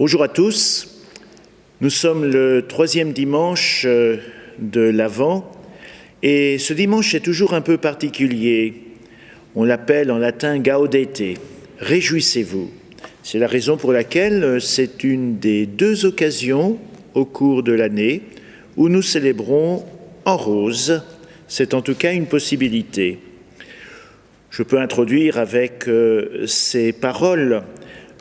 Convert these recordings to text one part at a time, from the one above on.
Bonjour à tous, nous sommes le 3e dimanche de l'Avent et ce dimanche est toujours un peu particulier. On l'appelle en latin Gaudete, réjouissez-vous. C'est la raison pour laquelle c'est une des 2 occasions au cours de l'année où nous célébrons en rose. C'est en tout cas une possibilité. Je peux introduire avec ces paroles «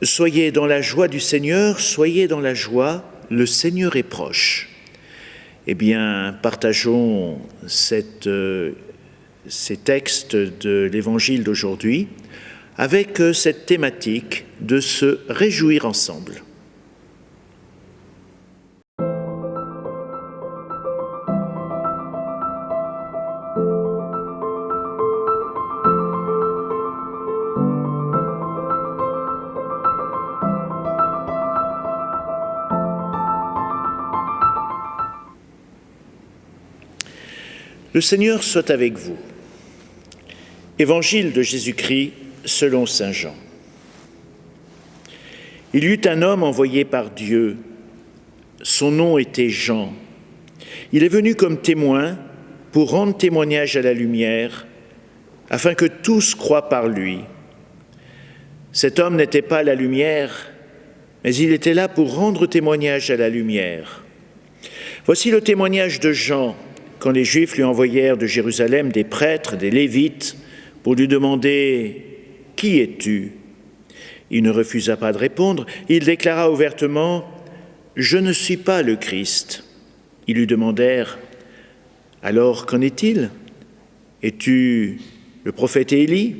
Soyez dans la joie du Seigneur, soyez dans la joie, le Seigneur est proche ». Eh bien, partageons ces textes de l'Évangile d'aujourd'hui avec cette thématique de se réjouir ensemble. Le Seigneur soit avec vous. Évangile de Jésus-Christ selon saint Jean. Il y eut un homme envoyé par Dieu. Son nom était Jean. Il est venu comme témoin pour rendre témoignage à la lumière, afin que tous croient par lui. Cet homme n'était pas la lumière, mais il était là pour rendre témoignage à la lumière. Voici le témoignage de Jean, quand les Juifs lui envoyèrent de Jérusalem des prêtres, des Lévites, pour lui demander « Qui es-tu » Il ne refusa pas de répondre. Il déclara ouvertement « Je ne suis pas le Christ ». Ils lui demandèrent « Alors qu'en est-il ? Es-tu le prophète Élie ?»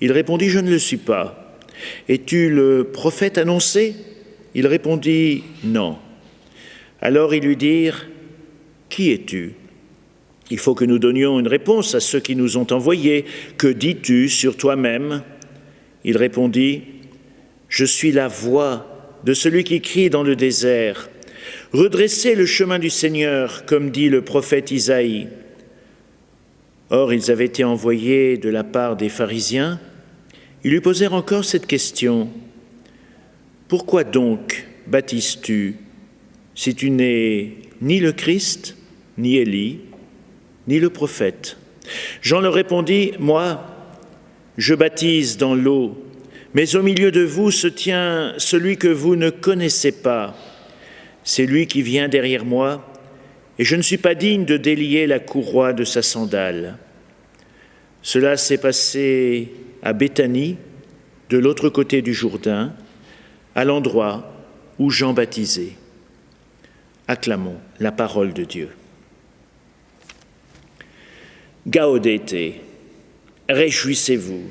Il répondit « Je ne le suis pas ». « Es-tu le prophète annoncé ?» Il répondit « Non ». Alors ils lui dirent « Qui es-tu » Il faut que nous donnions une réponse à ceux qui nous ont envoyés. Que dis-tu sur toi-même ? Il répondit, « Je suis la voix de celui qui crie dans le désert. Redressez le chemin du Seigneur, comme dit le prophète Isaïe. » Or, ils avaient été envoyés de la part des pharisiens. Ils lui posèrent encore cette question. « Pourquoi donc baptises-tu, si tu n'es ni le Christ, ni Élie, ni le prophète ?» Jean leur répondit, « Moi, je baptise dans l'eau, mais au milieu de vous se tient celui que vous ne connaissez pas. C'est lui qui vient derrière moi, et je ne suis pas digne de délier la courroie de sa sandale. » Cela s'est passé à Béthanie, de l'autre côté du Jourdain, à l'endroit où Jean baptisait. Acclamons la parole de Dieu. Gaudete, réjouissez-vous.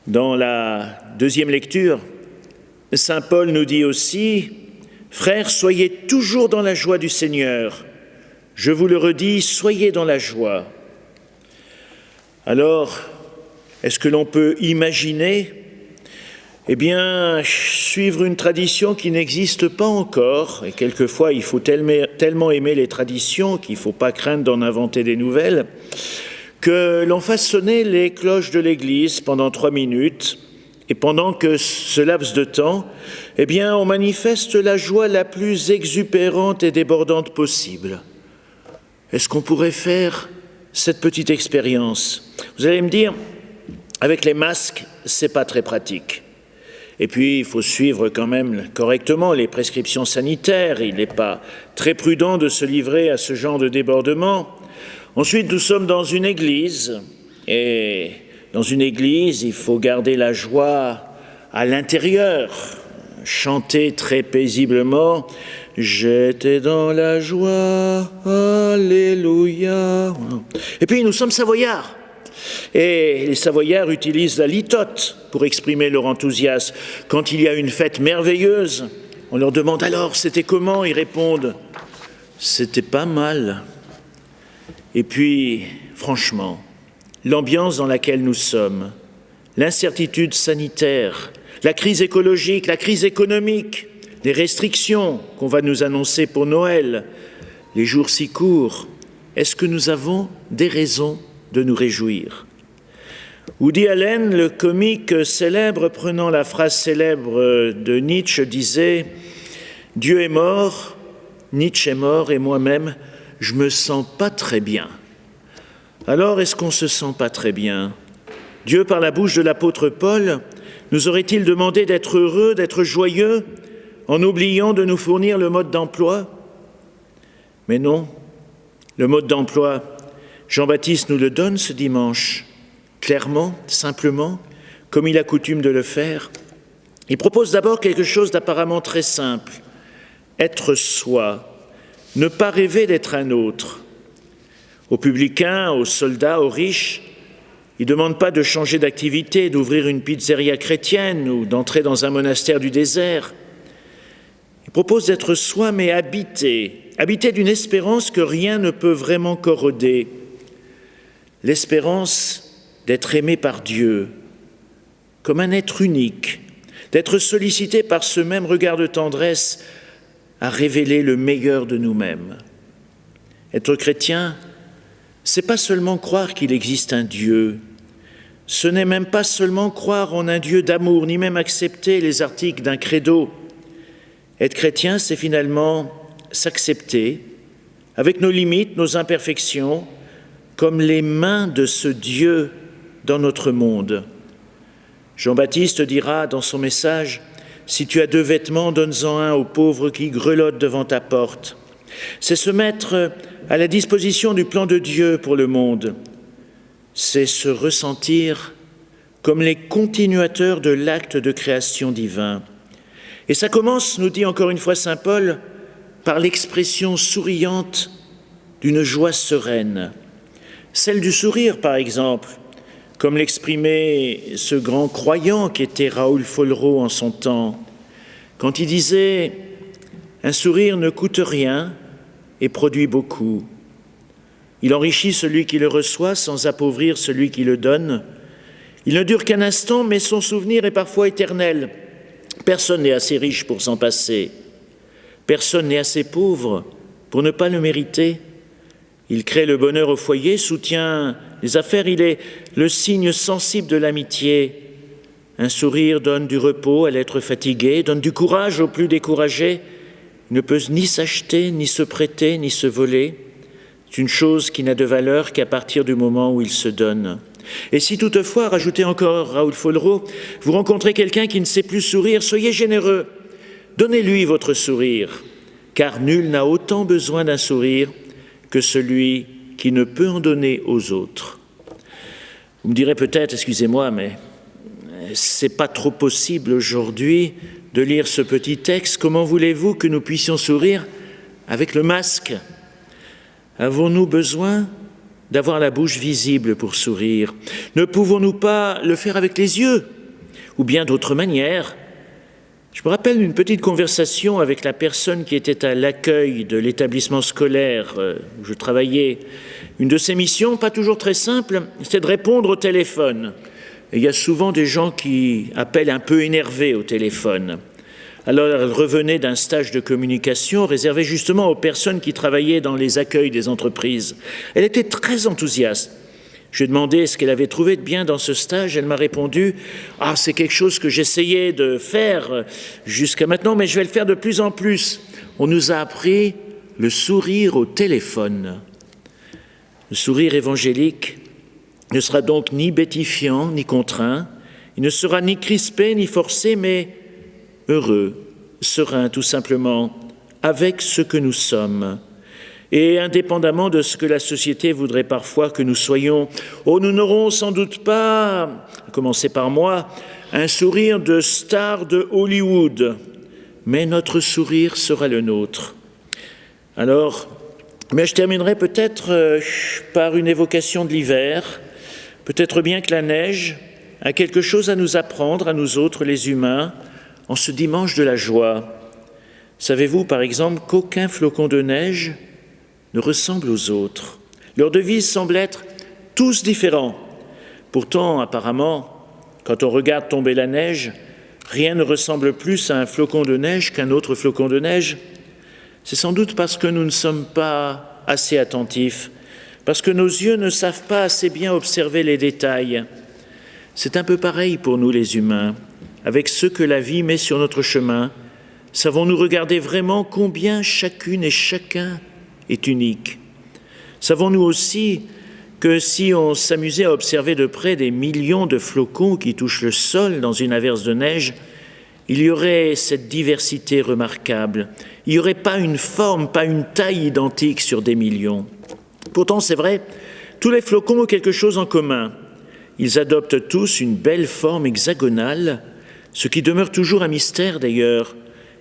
Dans la 2e lecture, saint Paul nous dit aussi « Frères, soyez toujours dans la joie du Seigneur. Je vous le redis, soyez dans la joie. » Alors, est-ce que l'on peut imaginer, suivre une tradition qui n'existe pas encore, et quelquefois il faut tellement aimer les traditions qu'il ne faut pas craindre d'en inventer des nouvelles, que l'on fasse sonner les cloches de l'église pendant 3 minutes, et pendant que ce laps de temps, on manifeste la joie la plus exubérante et débordante possible. Est-ce qu'on pourrait faire cette petite expérience ? Vous allez me dire, avec les masques, c'est pas très pratique. Et puis, il faut suivre quand même correctement les prescriptions sanitaires. Il n'est pas très prudent de se livrer à ce genre de débordement. Ensuite, nous sommes dans une église. Et dans une église, il faut garder la joie à l'intérieur. Chanter très paisiblement « J'étais dans la joie, alléluia ». Et puis, nous sommes savoyards. Et les Savoyards utilisent la litote pour exprimer leur enthousiasme. Quand il y a une fête merveilleuse, on leur demande alors « c'était comment ?» Ils répondent « c'était pas mal ». Et puis, franchement, l'ambiance dans laquelle nous sommes, l'incertitude sanitaire, la crise écologique, la crise économique, les restrictions qu'on va nous annoncer pour Noël, les jours si courts, est-ce que nous avons des raisons de nous réjouir ? Woody Allen, le comique célèbre, prenant la phrase célèbre de Nietzsche, disait « Dieu est mort, Nietzsche est mort et moi-même, je me sens pas très bien. » Alors, est-ce qu'on se sent pas très bien? Dieu, par la bouche de l'apôtre Paul, nous aurait-il demandé d'être heureux, d'être joyeux, en oubliant de nous fournir le mode d'emploi? Mais non, le mode d'emploi, Jean-Baptiste nous le donne ce dimanche, clairement, simplement, comme il a coutume de le faire. Il propose d'abord quelque chose d'apparemment très simple, être soi, ne pas rêver d'être un autre. Aux publicains, aux soldats, aux riches, il ne demande pas de changer d'activité, d'ouvrir une pizzeria chrétienne ou d'entrer dans un monastère du désert. Il propose d'être soi, mais habité d'une espérance que rien ne peut vraiment corroder. L'espérance d'être aimé par Dieu, comme un être unique, d'être sollicité par ce même regard de tendresse à révéler le meilleur de nous-mêmes. Être chrétien, c'est pas seulement croire qu'il existe un Dieu, ce n'est même pas seulement croire en un Dieu d'amour, ni même accepter les articles d'un credo. Être chrétien, c'est finalement s'accepter, avec nos limites, nos imperfections, comme les mains de ce Dieu dans notre monde. Jean-Baptiste dira dans son message « Si tu as 2 vêtements, donne-en un aux pauvres qui grelottent devant ta porte ». C'est se mettre à la disposition du plan de Dieu pour le monde. C'est se ressentir comme les continuateurs de l'acte de création divin. Et ça commence, nous dit encore une fois saint Paul, par l'expression souriante d'une joie sereine. Celle du sourire, par exemple, comme l'exprimait ce grand croyant qui était Raoul Follereau en son temps, quand il disait « Un sourire ne coûte rien et produit beaucoup. Il enrichit celui qui le reçoit sans appauvrir celui qui le donne. Il ne dure qu'un instant, mais son souvenir est parfois éternel. Personne n'est assez riche pour s'en passer. Personne n'est assez pauvre pour ne pas le mériter. Il crée le bonheur au foyer, soutient les affaires, il est le signe sensible de l'amitié. Un sourire donne du repos à l'être fatigué, donne du courage aux plus découragés. Il ne peut ni s'acheter, ni se prêter, ni se voler. C'est une chose qui n'a de valeur qu'à partir du moment où il se donne. Et si toutefois, rajoutez encore Raoul Follereau, vous rencontrez quelqu'un qui ne sait plus sourire, soyez généreux. Donnez-lui votre sourire, car nul n'a autant besoin d'un sourire que celui qui ne peut en donner aux autres. Vous me direz peut-être, excusez-moi, mais c'est pas trop possible aujourd'hui de lire ce petit texte. Comment voulez-vous que nous puissions sourire avec le masque? Avons-nous besoin d'avoir la bouche visible pour sourire? Ne pouvons-nous pas le faire avec les yeux ou bien d'autres manières? Je me rappelle une petite conversation avec la personne qui était à l'accueil de l'établissement scolaire où je travaillais. Une de ses missions, pas toujours très simple, c'était de répondre au téléphone. Et il y a souvent des gens qui appellent un peu énervés au téléphone. Alors elle revenait d'un stage de communication réservé justement aux personnes qui travaillaient dans les accueils des entreprises. Elle était très enthousiaste. Je lui ai demandé ce qu'elle avait trouvé de bien dans ce stage. Elle m'a répondu « Ah, c'est quelque chose que j'essayais de faire jusqu'à maintenant, mais je vais le faire de plus en plus. On nous a appris le sourire au téléphone. » Le sourire évangélique ne sera donc ni bêtifiant, ni contraint. Il ne sera ni crispé, ni forcé, mais heureux, serein tout simplement, avec ce que nous sommes. Et indépendamment de ce que la société voudrait parfois que nous soyons, oh, nous n'aurons sans doute pas, à commencer par moi, un sourire de star de Hollywood, mais notre sourire sera le nôtre. Alors, mais je terminerai peut-être par une évocation de l'hiver. Peut-être bien que la neige a quelque chose à nous apprendre, à nous autres, les humains, en ce dimanche de la joie. Savez-vous, par exemple, qu'aucun flocon de neige ne ressemble aux autres? Leur devise semble être tous différents. Pourtant, apparemment, quand on regarde tomber la neige, rien ne ressemble plus à un flocon de neige qu'un autre flocon de neige. C'est sans doute parce que nous ne sommes pas assez attentifs, parce que nos yeux ne savent pas assez bien observer les détails. C'est un peu pareil pour nous les humains. Avec ceux que la vie met sur notre chemin, savons-nous regarder vraiment combien chacune et chacun est unique? Savons-nous aussi que si on s'amusait à observer de près des millions de flocons qui touchent le sol dans une averse de neige, il y aurait cette diversité remarquable. Il n'y aurait pas une forme, pas une taille identique sur des millions. Pourtant, c'est vrai, tous les flocons ont quelque chose en commun. Ils adoptent tous une belle forme hexagonale, ce qui demeure toujours un mystère d'ailleurs.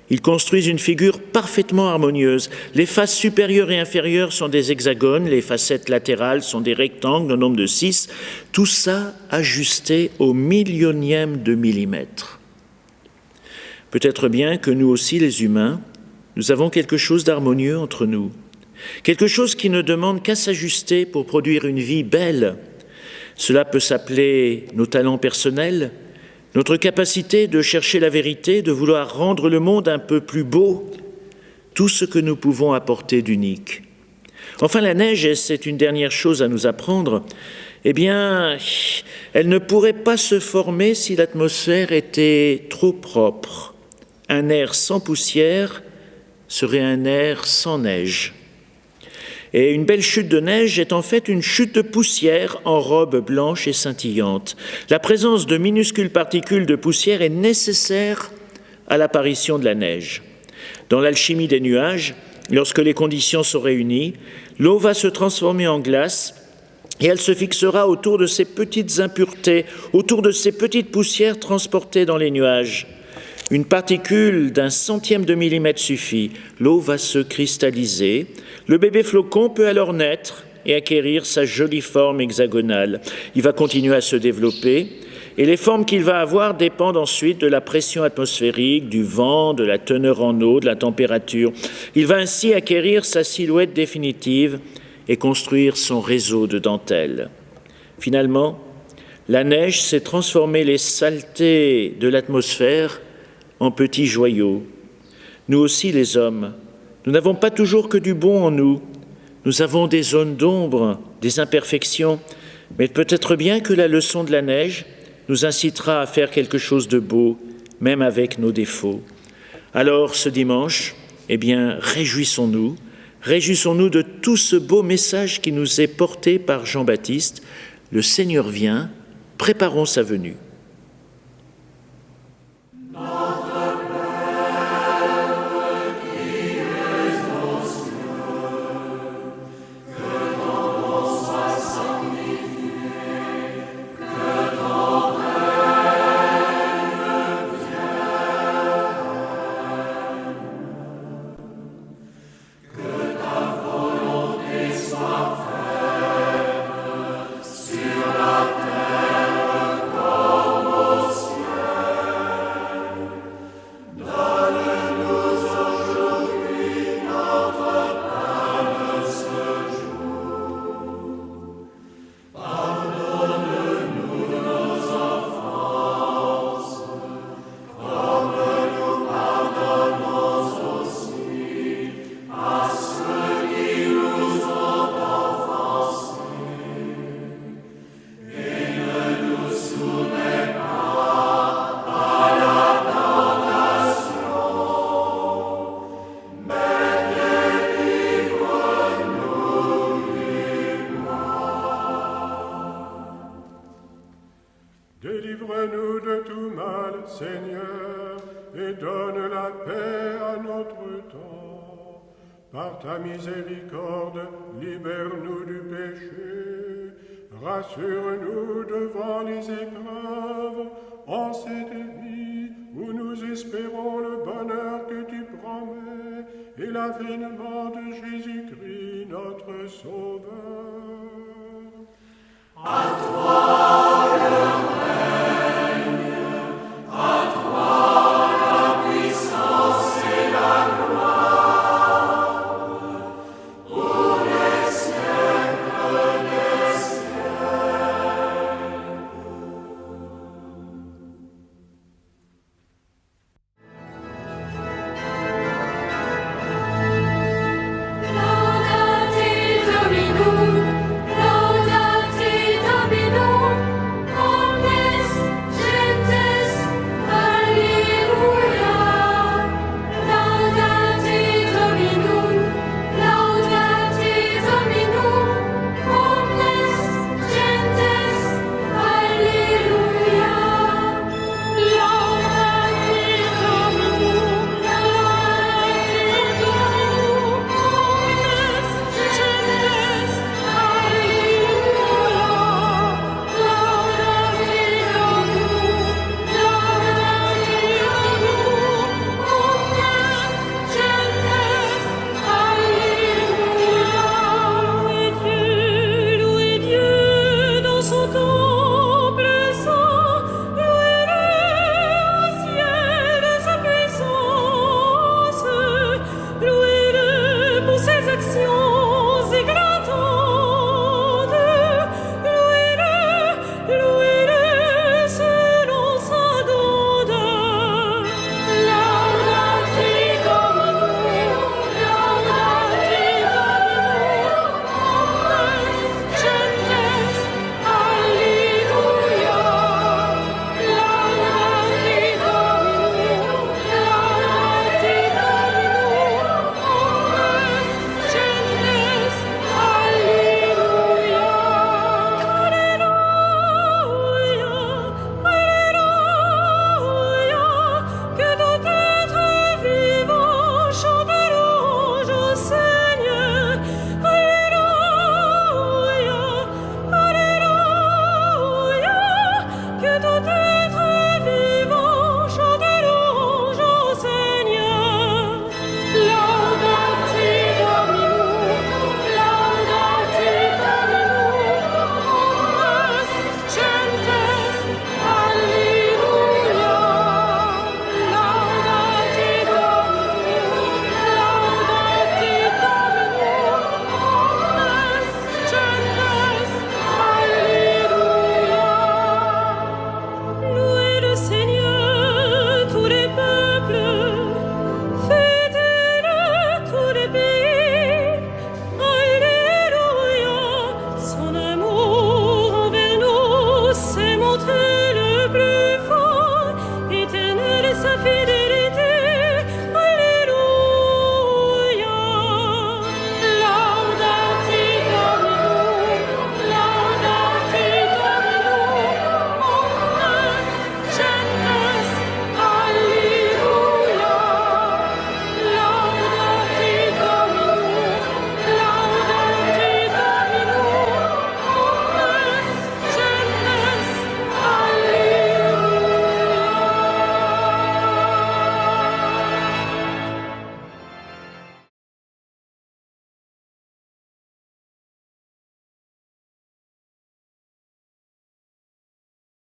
Ils construisent une figure parfaitement harmonieuse. Les faces supérieures et inférieures sont des hexagones, les facettes latérales sont des rectangles au nombre de 6, tout ça ajusté au millionième de millimètre. Peut-être bien que nous aussi, les humains, nous avons quelque chose d'harmonieux entre nous, quelque chose qui ne demande qu'à s'ajuster pour produire une vie belle. Cela peut s'appeler nos talents personnels, notre capacité de chercher la vérité, de vouloir rendre le monde un peu plus beau, tout ce que nous pouvons apporter d'unique. Enfin, la neige, et c'est une dernière chose à nous apprendre, eh bien, elle ne pourrait pas se former si l'atmosphère était trop propre. Un air sans poussière serait un air sans neige. Et une belle chute de neige est en fait une chute de poussière en robe blanche et scintillante. La présence de minuscules particules de poussière est nécessaire à l'apparition de la neige. Dans l'alchimie des nuages, lorsque les conditions sont réunies, l'eau va se transformer en glace et elle se fixera autour de ces petites impuretés, autour de ces petites poussières transportées dans les nuages. Une particule d'un centième de millimètre suffit, l'eau va se cristalliser, le bébé flocon peut alors naître et acquérir sa jolie forme hexagonale. Il va continuer à se développer et les formes qu'il va avoir dépendent ensuite de la pression atmosphérique, du vent, de la teneur en eau, de la température. Il va ainsi acquérir sa silhouette définitive et construire son réseau de dentelles. Finalement, la neige sait transformer les saletés de l'atmosphère en petits joyaux. Nous aussi, les hommes, nous n'avons pas toujours que du bon en nous. Nous avons des zones d'ombre, des imperfections, mais peut-être bien que la leçon de la neige nous incitera à faire quelque chose de beau, même avec nos défauts. Alors, ce dimanche, eh bien, réjouissons-nous de tout ce beau message qui nous est porté par Jean-Baptiste. Le Seigneur vient, préparons sa venue. Délivre-nous de tout mal, Seigneur, et donne la paix à notre temps. Par ta miséricorde, libère-nous du péché. Rassure-nous devant les épreuves, en cette vie où nous espérons le bonheur que tu promets et l'avènement de Jésus-Christ, notre Sauveur. À toi le règne, à toi la puissance et la gloire, pour les siècles des siècles. Laudate Domino, Sa